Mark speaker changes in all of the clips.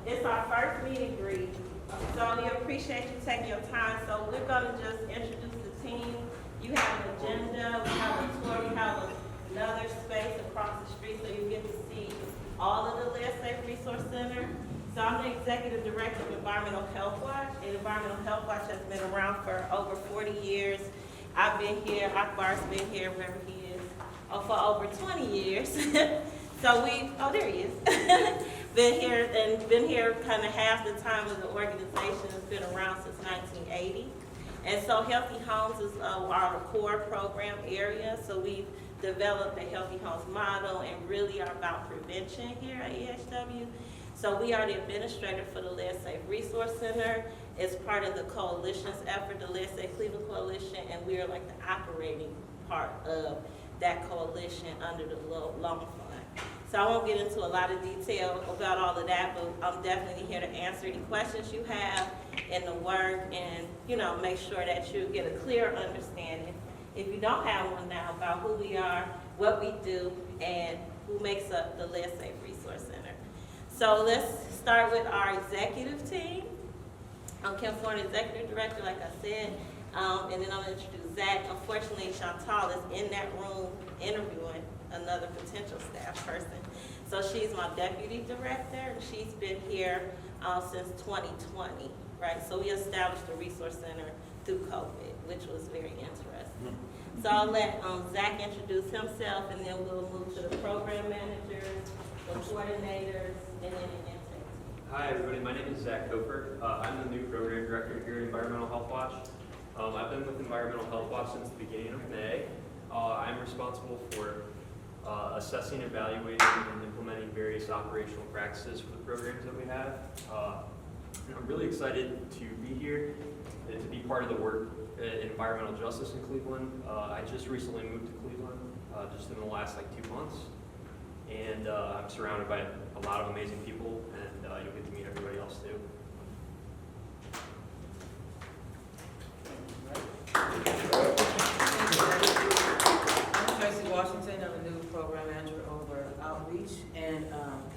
Speaker 1: It's our first meet and greet, so we appreciate you taking your time. So we're gonna just introduce the team. You have an agenda, we have a tour, we have another space across the street, so you get to see all of the Live Safe Resource Center. So I'm the Executive Director of Environmental Health Watch, and Environmental Health Watch has been around for over 40 years. I've been here, Akbar's been here, wherever he is, for over 20 years. So there he is. Been here kind of half the time of the organization. Has been around since 1980. And so Healthy Homes is our core program area. So we've developed a Healthy Homes model and really are about prevention here at EHW. So we are the administrator for the Live Safe Resource Center. It's part of the coalition's effort, the Live Safe Cleveland Coalition, and we are like the operating part of that coalition under the loan fund. So I won't get into a lot of detail about all of that, but I'm definitely here to answer any questions you have in the work and, make sure that you get a clear understanding, if you don't have one now, about who we are, what we do, and who makes up the Live Safe Resource Center. So let's start with our executive team. I'm Kim Ford, Executive Director, like I said, and then I'm going to introduce Zach. Unfortunately, Chantal is in that room interviewing another potential staff person. So she's my Deputy Director, and she's been here since 2020, right? So we established the Resource Center through COVID, which was very interesting. So I'll let Zach introduce himself, and then we'll move to the program managers, the coordinators, and then the intake.
Speaker 2: Hi everybody, my name is Zach Cofer. I'm the new program director here at Environmental Health Watch. I've been with Environmental Health Watch since the beginning of May. I'm responsible for assessing, evaluating, and implementing various operational practices for the programs that we have. I'm really excited to be here and to be part of the work in environmental justice in Cleveland. I just recently moved to Cleveland, just in the last 2 months. And I'm surrounded by a lot of amazing people, and you'll get to meet everybody else too.
Speaker 3: I'm Tracy Washington. I'm the new program manager over outreach and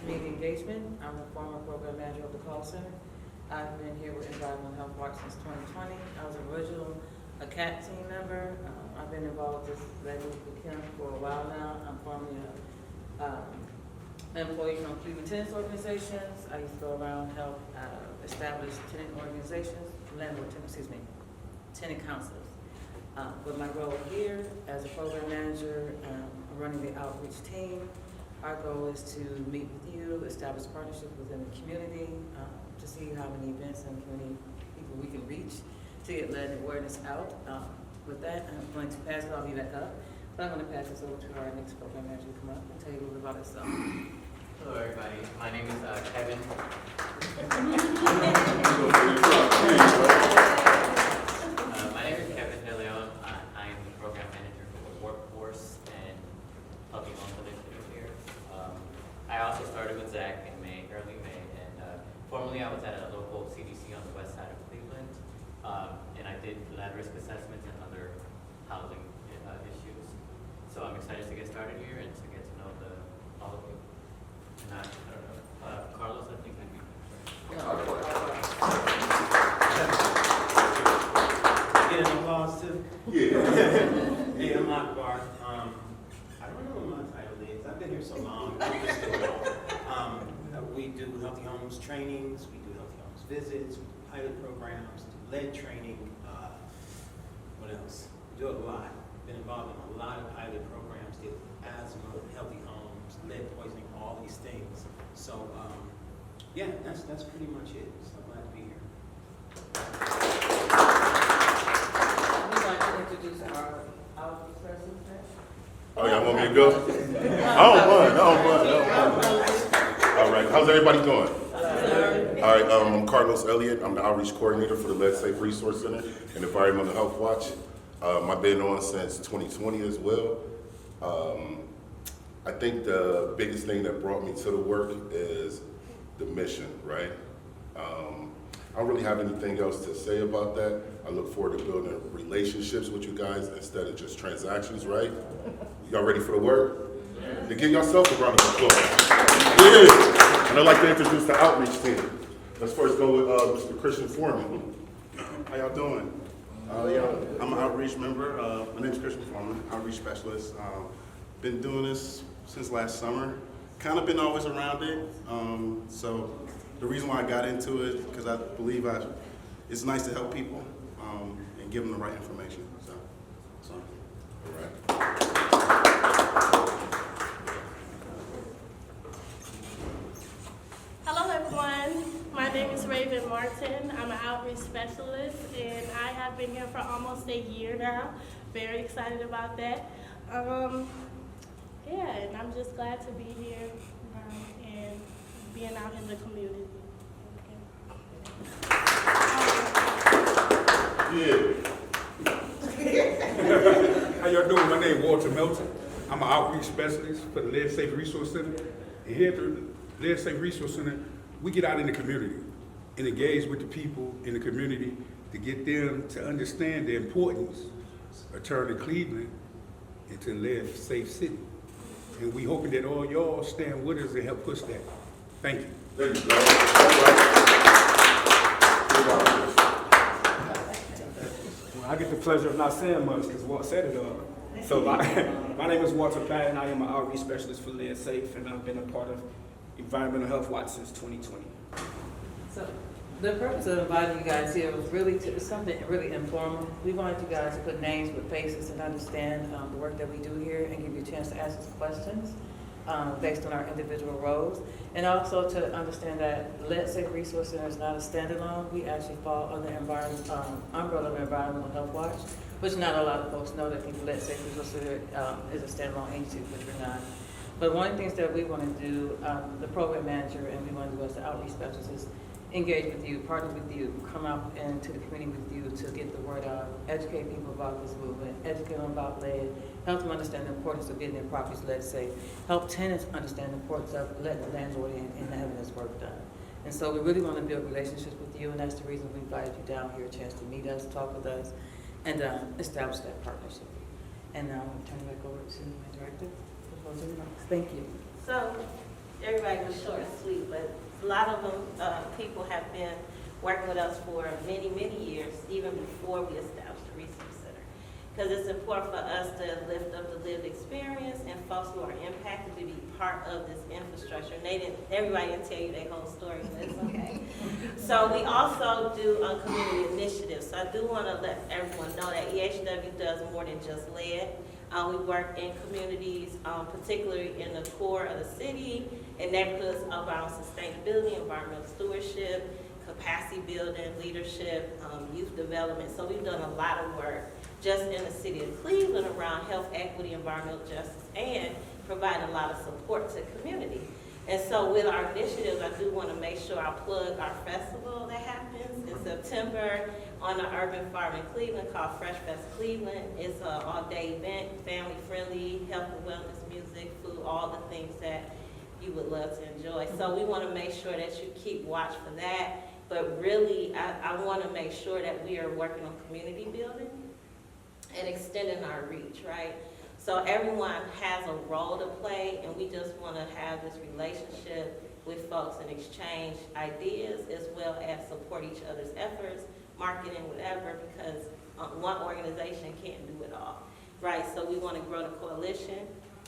Speaker 3: community engagement. I'm the former program manager of the call center. I've been here with Environmental Health Watch since 2020. I was original a CAT team member. I've been involved with Kim for a while now. I'm formerly employee from Cleveland Tenants Organizations. I used to go around and help establish tenant organizations, tenant councils. With my role here as a program manager, running the outreach team, our goal is to meet with you, establish partnerships within the community, to see how many events and community people we can reach to get lead awareness out. With that, I'm going to pass it, I'll be back up. But I'm going to pass this over to our next program manager to come up and tell you a little bit about herself.
Speaker 4: Hello everybody, my name is Kevin. My name is Kevin De Leon. I am the program manager for the Workforce and Healthy Homes Initiative here. I also started with Zach in early May, and formerly I was at a local CDC on the west side of Cleveland, and I did land risk assessments and other housing issues. So I'm excited to get started here and to get to know all of you. And I don't know, Carlos, I think I'd be
Speaker 5: Get an applause too?
Speaker 6: Yeah.
Speaker 5: Hey, I'm Akbar. I don't know what my title is. I've been here so long. I just do it all. We do Healthy Homes trainings, we do Healthy Homes visits, we do pilot programs, do lead training. What else? We do a lot. Been involved in a lot of pilot programs, deal with asthma, healthy homes, lead poisoning, all these things. So, yeah, that's pretty much it. So glad to be here.
Speaker 3: We'd like to introduce our outreach person.
Speaker 6: Oh, y'all want me to go? I don't mind. All right, how's everybody doing? All right, I'm Carlos Elliott. I'm the outreach coordinator for the Live Safe Resource Center and Environmental Health Watch. I've been on since 2020 as well. I think the biggest thing that brought me to the work is the mission, right? I don't really have anything else to say about that. I look forward to building relationships with you guys instead of just transactions, right? Y'all ready for the work? Yeah. Then give yourself a round of applause. Yeah. And I'd like to introduce the outreach team. Let's first go with Mr. Christian Foreman. How y'all doing? I'm an outreach member. My name's Christian Foreman, outreach specialist. Been doing this since last summer. Kind of been always around it. So the reason why I got into it, because I believe it's nice to help people and give them the right information. So all right.
Speaker 7: Hello, everyone. My name is Raven Martin. I'm an outreach specialist, and I have been here for almost a year now. Very excited about that. Yeah, and I'm just glad to be here and being out in the community.
Speaker 6: Yeah.
Speaker 8: How y'all doing? My name is Walter Melton. I'm an outreach specialist for the Lead Safe Resource Center. And here at the Lead Safe Resource Center, we get out in the community and engage with the people in the community to get them to understand the importance of turning Cleveland into a lead safe city. And we hoping that all y'all stand with us and help push that. Thank you.
Speaker 6: Thank you, guys.
Speaker 9: I get the pleasure of not saying much because Walt said it all. So my name is Walter Patton. I am an outreach specialist for Lead Safe, and I've been a part of Environmental Health Watch since 2020.
Speaker 3: So the purpose of inviting you guys here was really something really informal. We wanted you guys to put names with faces and understand the work that we do here and give you a chance to ask us questions based on our individual roles. And also to understand that Lead Safe Resource Center is not a standalone. We actually fall under the umbrella of Environmental Health Watch, which not a lot of folks know that people Lead Safe Resource Center is a standalone agency, which we're not. But one of the things that we want to do, the program manager and we want to do as the outreach specialist is engage with you, partner with you, come out into the community with you to get the word out, educate people about this movement, educate them about lead, help them understand the importance of getting their properties lead safe, help tenants understand the importance of letting the landlord in and having this work done. And so we really want to build relationships with you, and that's the reason we invited you down here, a chance to meet us, talk with us, and establish that partnership. And now I'm going to turn it back over to my director. Thank you.
Speaker 1: So, everybody was short and sweet, but a lot of them, people have been working with us for many, many years, even before we established the Resource Center. Because it's important for us to lift up the lived experience and folks who are impacted to be part of this infrastructure. And everybody didn't tell you their whole story, but it's okay. So we also do community initiatives. So I do want to let everyone know that EHW does more than just lead. We work in communities, particularly in the core of the city, in neighborhoods around sustainability, environmental stewardship, capacity building, leadership, youth development. So we've done a lot of work just in the city of Cleveland around health equity, environmental justice, and providing a lot of support to community. And so with our initiatives, I do want to make sure I plug our festival that happens in September on the urban farm in Cleveland called Fresh Fest Cleveland. It's an all-day event, family-friendly, health and wellness, music, food, all the things that you would love to enjoy. So we want to make sure that you keep watch for that. But really, I want to make sure that we are working on community building and extending our reach, right? So everyone has a role to play, and we just want to have this relationship with folks and exchange ideas as well as support each other's efforts, marketing, whatever, because one organization can't do it all, right? So we want to grow the coalition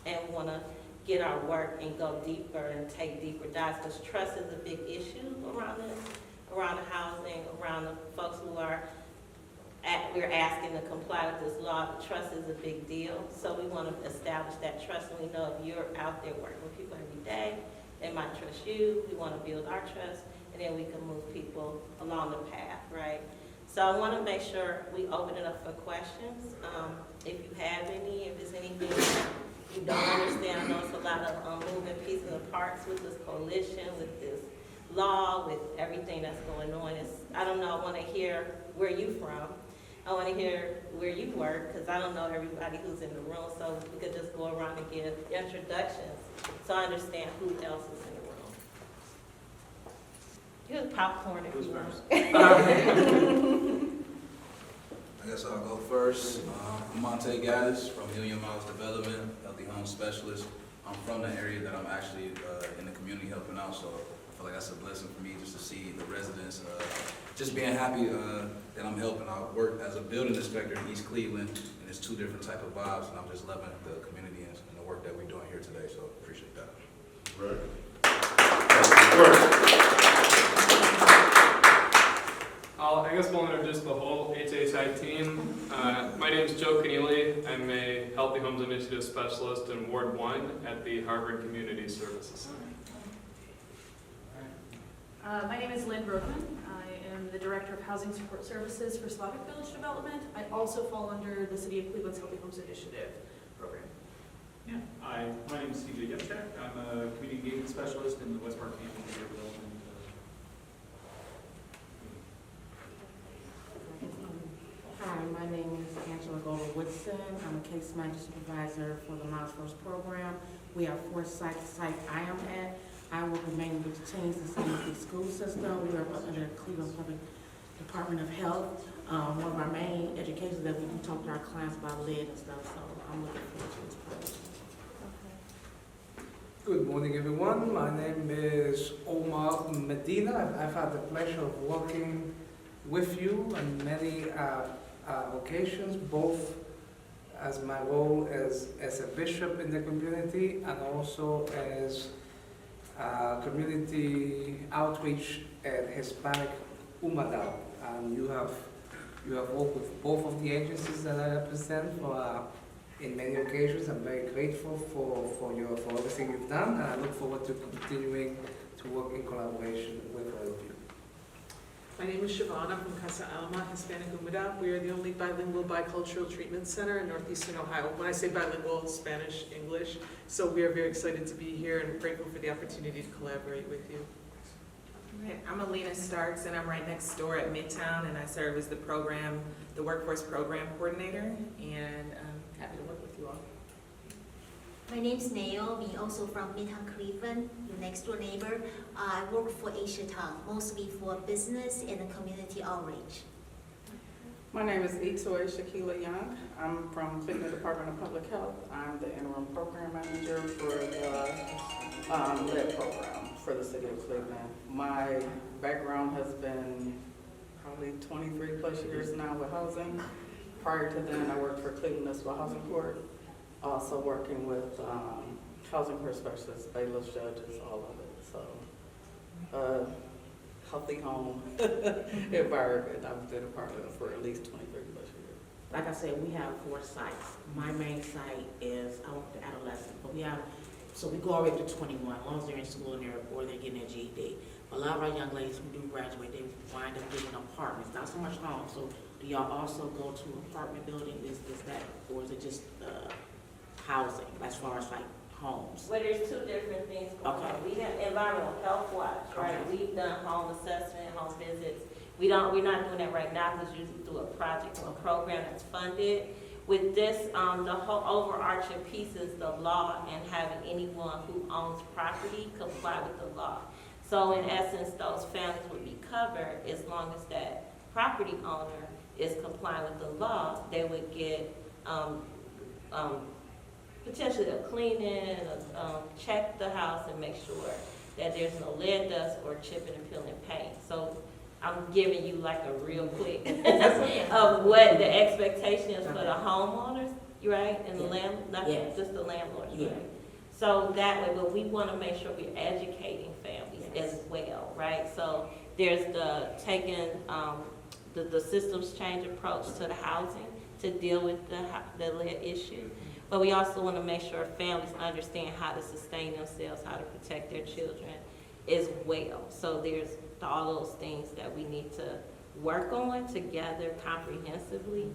Speaker 1: and want to get our work and go deeper and take deeper dives, because trust is a big issue around this, around the housing, around the folks who are we're asking to comply with this law. Trust is a big deal, so we want to establish that trust, and we know if you're out there working with people every day, they might trust you. We want to build our trust, and then we can move people along the path, right? So I want to make sure we open it up for questions. If you have any, if there's anything you don't understand, I know it's a lot of moving pieces and parts with this coalition, with this law, with everything that's going on. I don't know, I want to hear where you're from. I want to hear where you work, because I don't know everybody who's in the room, so we could just go around and give introductions so I understand who else is in the room. Here's popcorn if you want.
Speaker 10: I guess I'll go first. I'm Monte Gaddis from Million Miles Development, Healthy Home Specialist. I'm from the area that I'm actually in the community helping out, so I feel like that's a blessing for me just to see the residents just being happy that I'm helping out. Work as a building inspector in East Cleveland, and it's two different type of vibes, and I'm just loving the community and the work that we're doing here today, so appreciate that.
Speaker 6: Right. Work.
Speaker 11: I guess we'll introduce the whole HHI team. My name is Joe Keneally. I'm a Healthy Homes Initiative Specialist in Ward 1 at the Harvard Community Services Center.
Speaker 12: My name is Lynn Brookman. I am the Director of Housing Support Services for Slavic Village Development. I also fall under the City of Cleveland's Healthy Homes Initiative program.
Speaker 13: Yeah, my name is CJ Yemchak. I'm a community engagement specialist in the West Park Campus Development.
Speaker 14: Hi, my name is Angela Goldwoodson. I'm a case manager supervisor for the Miles First program. We have 4 sites. The site I am at, I work mainly with the teens and some of the school system. We are under the Cleveland Public Department of Health. One of our main educations that we do talk to our clients about lead and stuff, so I'm looking forward to this program.
Speaker 15: Good morning, everyone. My name is Omar Medina. I've had the pleasure of working with you on many occasions, both as my role as a bishop in the community and also as community outreach at Hispanic Umadao. You have worked with both of the agencies that I represent in many occasions. I'm very grateful for everything you've done, and I look forward to continuing to work in collaboration with all of you.
Speaker 16: My name is Siobhan. I'm from Casa Alma, Hispanic Umida. We are the only bilingual bicultural treatment center in northeastern Ohio. When I say bilingual, it's Spanish, English. So we are very excited to be here and grateful for the opportunity to collaborate with you.
Speaker 17: I'm Alina Starks, and I'm right next door at Midtown, and I serve as the Workforce Program Coordinator, and I'm happy to work with you all.
Speaker 18: My name is Naomi, also from Midtown Cleveland, your next door neighbor. I work for Asia Town, mostly for business and community outreach.
Speaker 19: My name is Itoy Shakila Young. I'm from Cleveland Department of Public Health. I'm the interim program manager for the LEAD program for the city of Cleveland. My background has been probably 23 plus years now with housing. Prior to then, I worked for Cleveland Municipal Housing Court, also working with housing court specialists, bailiffs, judges, all of it. So, healthy home environment I've been a part of for at least 23 plus years.
Speaker 14: Like I said, we have 4 sites. My main site is I work with adolescents, but we go all the way up to 21, as long as they're in school and or they're getting their GED. A lot of our young ladies who do graduate, they wind up getting apartments, not so much homes. So do y'all also go to apartment building? Is that, or is it just housing as far as like homes?
Speaker 1: Well, there's 2 different things going on. We have environmental health watch, right? We've done home assessment, home visits. We're not doing that right now because usually through a project or a program that's funded. With this, the whole overarching piece is the law and having anyone who owns property comply with the law. So in essence, those families would be covered as long as that property owner is complying with the law. They would get potentially a cleaning, check the house and make sure that there's no lead dust or chipping and peeling paint. So I'm giving you like a real quick of what the expectation is for the homeowners, right? And not just the landlords, right? So that way, but we want to make sure we're educating families as well, right? So there's the taking the systems change approach to the housing to deal with the lead issue. But we also want to make sure families understand how to sustain themselves, how to protect their children as well. So there's all those things that we need to work on together comprehensively,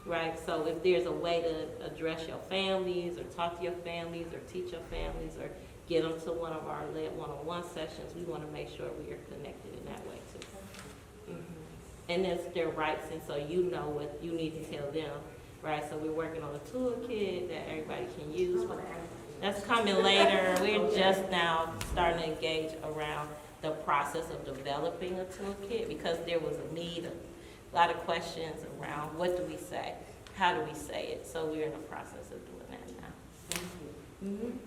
Speaker 1: right? So if there's a way to address your families or talk to your families or teach your families or get them to one of our lead one-on-one sessions, we want to make sure we are connected in that way too. And it's their rights, and so you know what you need to tell them. Right, so we're working on a toolkit that everybody can use. But that's coming later. We're just now starting to engage around the process of developing a toolkit because there was a need, a lot of questions around what do we say, how do we say it. So we're in the process of doing that now.
Speaker 14: Thank you.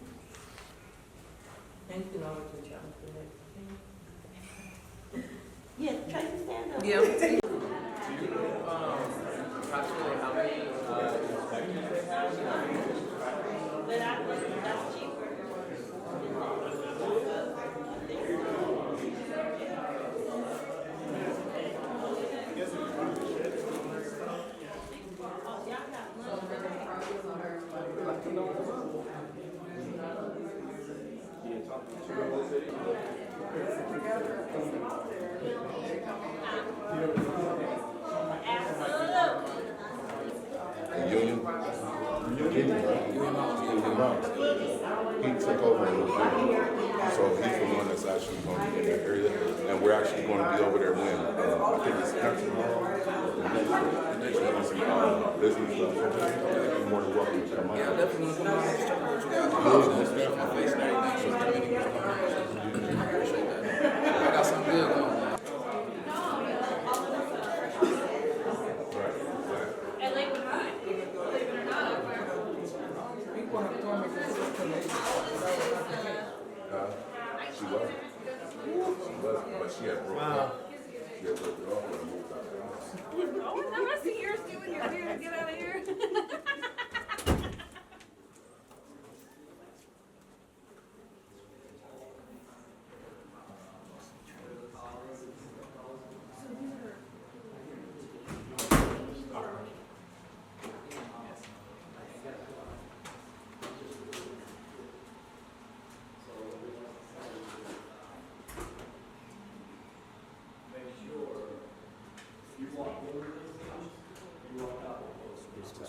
Speaker 3: And you can always reach out to the next thing.
Speaker 1: Yes, Tracy, stand up.
Speaker 3: Yeah.
Speaker 4: Approximately how many inspectors they have?
Speaker 1: But I think that's cheaper.
Speaker 6: Union? He took over in November, so he's the one that's actually going to be in that area, and we're actually going to be over there when, I think it's not tomorrow, the next business stuff. You're more than welcome to come out.
Speaker 10: Yeah, I definitely want to come out and check out what you guys do. My face and everything, so the community was coming out. I appreciate that. I got something good going on.
Speaker 12: And Lakewood High, believe it or not, up there.
Speaker 15: People have told me this is Canadian.
Speaker 6: She wasn't. But she had broke up. She had broke it off and moved out the house.
Speaker 12: Oh, now I see yours doing your hair to get out of here.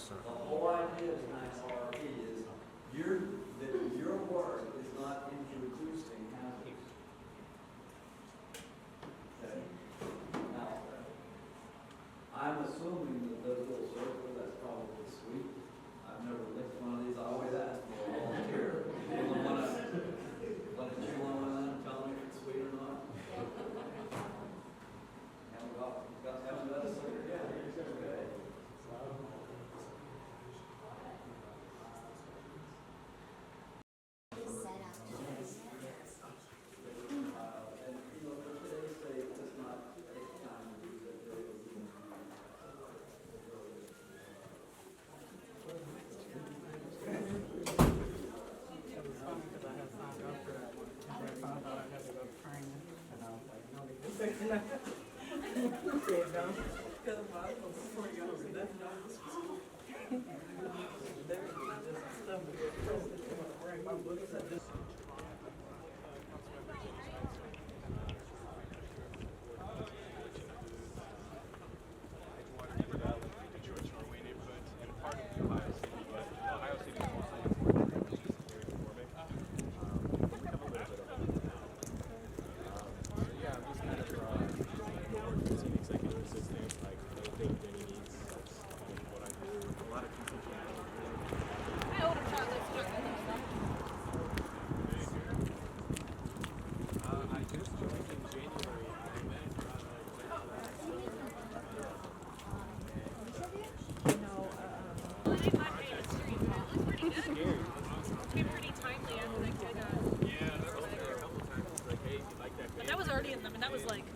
Speaker 20: The whole idea of IRP is that your work is not introducing hazards. Okay? Now, I'm assuming that those little circles, that's probably sweet. I've never licked one of these, I always ask for a volunteer. Anyone wanna chew on one and tell me if it's sweet or not? Haven't got a sugar yet. Okay.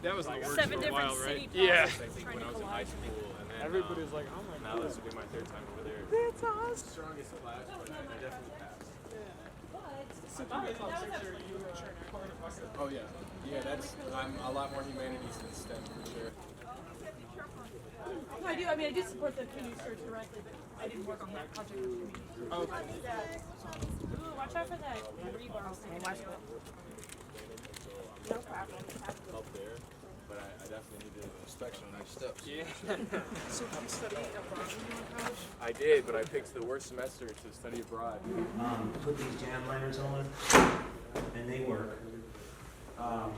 Speaker 11: That was like
Speaker 12: 7 different city
Speaker 11: Yeah.
Speaker 12: when I was in high school, and then
Speaker 11: everybody's like, oh my god.
Speaker 12: now
Speaker 11: This will be my third time over there.
Speaker 12: That's awesome.
Speaker 11: Strongest class, but I definitely passed. Oh yeah. Yeah, I'm a lot more humanities than STEM for sure.
Speaker 12: No, I do. I mean, I do support the Canoe Search directly, but I didn't work on that project with Canoe.
Speaker 11: Oh.
Speaker 12: Ooh, watch out for that rebar. Watch out. No problem.
Speaker 11: Up there, but I definitely needed an inspection on next steps. Yeah.
Speaker 16: So did you study abroad when you were in college?
Speaker 11: I did, but I picked the worst semester to study abroad.
Speaker 5: Put these jam liners on, and they work.
Speaker 12: I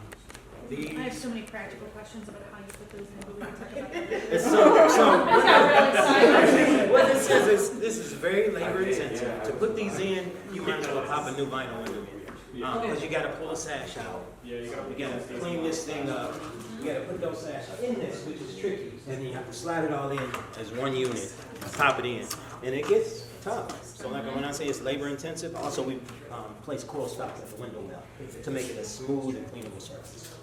Speaker 12: have so many practical questions about how you put those in, but we can talk about that later.
Speaker 5: It's so
Speaker 12: That's not really exciting.
Speaker 5: what this is this is very labor intensive. To put these in, you might as well pop a new vinyl window in. Because you gotta pull the sash out. You gotta clean this thing up. You gotta put those sashes in this, which is tricky. And you have to slide it all in as one unit, pop it in. And it gets tough. So like when I say it's labor intensive, also we place coral stock at the window well to make it a smooth and cleanable surface.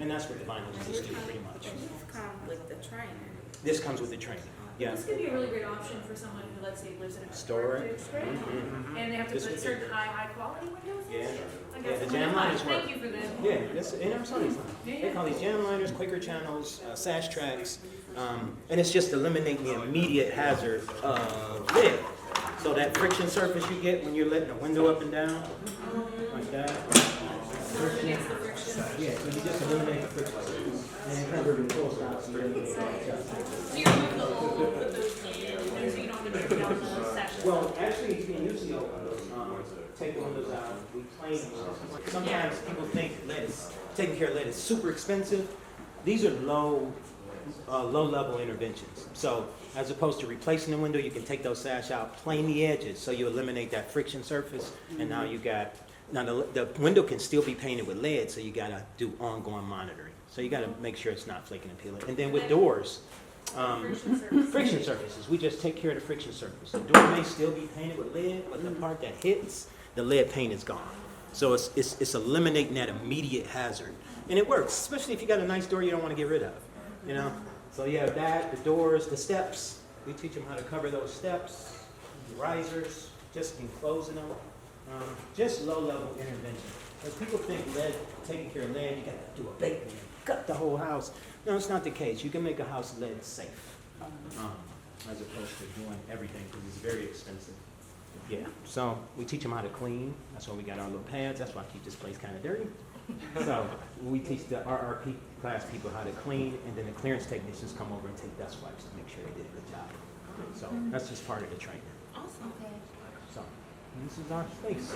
Speaker 5: And that's what the vinyl windows do pretty much.
Speaker 12: Come with the training.
Speaker 5: This comes with the training. Yeah.
Speaker 12: This could be a really great option for someone who, let's say, lives in a
Speaker 5: Store
Speaker 12: historic
Speaker 5: it.
Speaker 12: district, and they have to
Speaker 5: This
Speaker 12: put
Speaker 5: would be
Speaker 12: certain
Speaker 5: good.
Speaker 12: high quality windows.
Speaker 5: Yeah.
Speaker 12: I
Speaker 5: Yeah,
Speaker 12: guess
Speaker 5: the
Speaker 12: I'm
Speaker 5: jam
Speaker 12: gonna-
Speaker 5: liners work.
Speaker 12: Thank you for this.
Speaker 5: Yeah, that's in our sunny side. They call these jam liners, Quaker channels, sash tracks, and it's just eliminating the immediate hazard of lead. So that friction surface you get when you're letting the window up and down, like that.
Speaker 12: Eliminates the friction.
Speaker 5: Yeah, so you just eliminate the friction. And cover the cool stops.
Speaker 12: So you remove the old, put those in, so you don't have to break down the session.
Speaker 5: Well, actually, you can use the old windows, take the windows out, we plane them. Sometimes people think taking care of lead is super expensive. These are low-level interventions. So as opposed to replacing the window, you can take those sash out, plane the edges, so you eliminate that friction surface, and now you got, now the window can still be painted with lead, so you gotta do ongoing monitoring. So you gotta make sure it's not flaking and peeling. And then with doors, friction surfaces, we just take care of the friction surface. The door may still be painted with lead, but the part that hits, the lead paint is gone. So it's eliminating that immediate hazard. And it works, especially if you got a nice door you don't want to get rid of, you know? So you have that, the doors, the steps. We teach them how to cover those steps, the risers, just enclosing them. Just low-level intervention. Because people think lead, taking care of lead, you got to do a bake and gut the whole house. No, it's not the case. You can make a house lead safe, as opposed to doing everything, because it's very expensive. Yeah, so we teach them how to clean. That's why we got our little pads. That's why I keep this place kind of dirty. So we teach the RRP class people how to clean, and then the clearance technicians come over and take dust wipes to make sure they did a good job. So that's just part of the training.
Speaker 18: Awesome.
Speaker 5: So this is our space.